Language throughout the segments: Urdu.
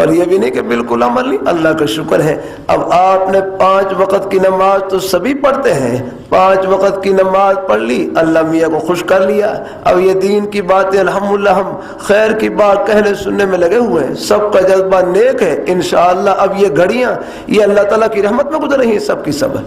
اور یہ بھی نہیں کہ بالکل عمل نہیں، اللہ کا شکر ہے اب آپ نے 5 وقت کی نماز تو سبھی پڑھتے ہیں، 5 وقت کی نماز پڑھ لی، اللہ میاں کو خوش کر لیا، اب یہ دین کی باتیں الحمدللہ ہم خیر کی بات کہنے سننے میں لگے ہوئے ہیں، سب کا جذبہ نیک ہے انشاءاللہ۔ اب یہ گھڑیاں یہ اللہ تعالیٰ کی رحمت میں گزر رہی ہیں، سب کی سب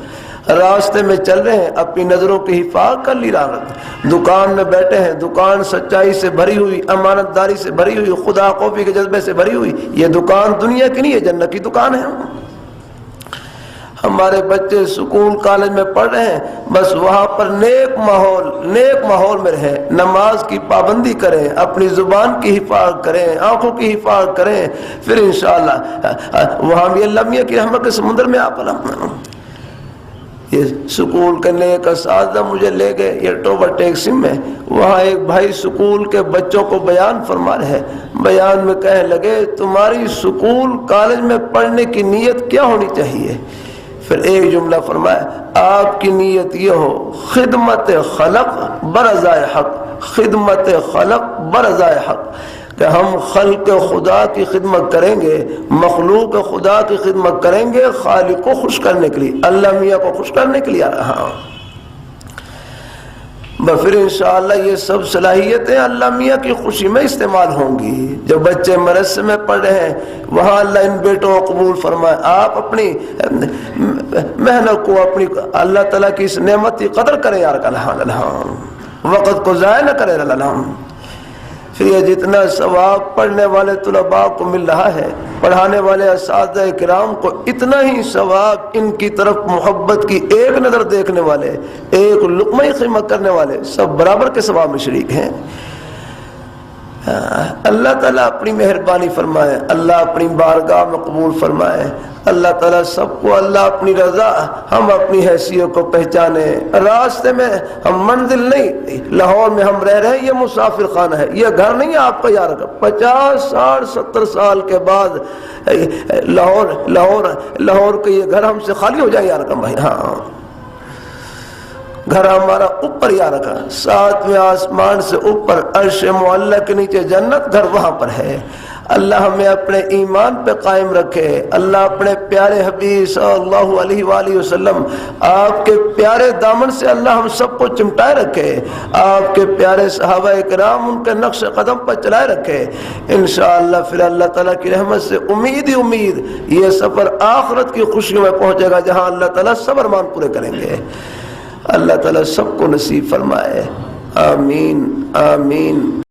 راستے میں چل رہے ہیں، اپنی نظروں کی حفاظت کر لی راغت، دکان میں بیٹھے ہیں، دکان سچائی سے بھری ہوئی، امانت داری سے بھری ہوئی، خدا خوفی کے جذبے سے بھری ہوئی، یہ دکان دنیا کی نہیں ہے، جنت کی دکان ہے۔ ہمارے بچے سکول کالج میں پڑھ رہے ہیں، بس وہاں پر نیک ماحول میں رہیں، نماز کی پابندی کریں، اپنی زبان کی حفاظت کریں، آنکھوں کی حفاظت کریں، پھر انشاءاللہ وہاں بھی اللہ میاں کی رحمت کے سمندر میں آپ یہ سکول کے نیک اساتذہ مجھے لے گئے یہ ٹوبر ٹیکسی میں، وہاں ایک بھائی سکول کے بچوں کو بیان فرما رہے ہیں، بیان میں کہنے لگے تمہاری سکول کالج میں پڑھنے کی نیت کیا ہونی چاہیے؟ پھر ایک جملہ فرمایا آپ کی نیت یہ ہو خدمت خلق برضائے حق، خدمت خلق برضائے حق، کہ ہم خلق خدا کی خدمت کریں گے، مخلوق خدا کی خدمت کریں گے، خالق کو خوش کرنے کے لیے، اللہ میاں کو خوش کرنے کے لیے آ رہا ہوں۔ پھر انشاءاللہ یہ سب صلاحیتیں اللہ میاں کی خوشی میں استعمال ہوں گی۔ جب بچے مدرسے میں پڑھ رہے ہیں وہاں اللہ ان بیٹوں کو قبول فرمائے، آپ اپنی محنت کو، اپنی اللہ تعالیٰ کی اس نعمت کی قدر کریں یار، وقت کو ضائع نہ کریں۔ پھر یہ جتنا ثواب پڑھنے والے طلباء کو مل رہا ہے، پڑھانے والے اساتذہ کرام کو اتنا ہی ثواب، ان کی طرف محبت کی ایک نظر دیکھنے والے، ایک لقمہ خدمت کرنے والے سب برابر کے ثواب میں شریک ہیں۔ اللہ تعالیٰ اپنی مہربانی فرمائے، اللہ اپنی بارگاہ میں قبول فرمائے، اللہ تعالیٰ سب کو اللہ اپنی رضا، ہم اپنی حیثیت کو پہچانے۔ راستے میں ہم منزل نہیں، لاہور میں ہم رہ رہے ہیں، یہ مسافر خانہ ہے، یہ گھر نہیں ہے آپ کا یار کا۔ 50 60 70 سال کے بعد لاہور کے یہ گھر ہم سے خالی ہو جائے یار کا بھائی۔ ہاں گھر ہمارا اوپر یا رکھا، 7ویں آسمان سے اوپر عرش معلی کے نیچے جنت، گھر وہاں پر ہے۔ اللہ ہمیں اپنے ایمان پہ قائم رکھے، اللہ اپنے پیارے حبیب صلی اللہ علیہ وآلہ وسلم آپ کے پیارے دامن سے اللہ ہم سب کو چمٹائے رکھے، آپ کے پیارے صحابہ کرام ان کے نقش قدم پر چلائے رکھے انشاءاللہ۔ پھر اللہ تعالیٰ کی رحمت سے امید ہی امید یہ سفر آخرت کی خوشیوں میں پہنچے گا، جہاں اللہ تعالیٰ سب ارمان پورے کریں گے۔ اللہ تعالیٰ سب کو نصیب فرمائے، آمین آمین۔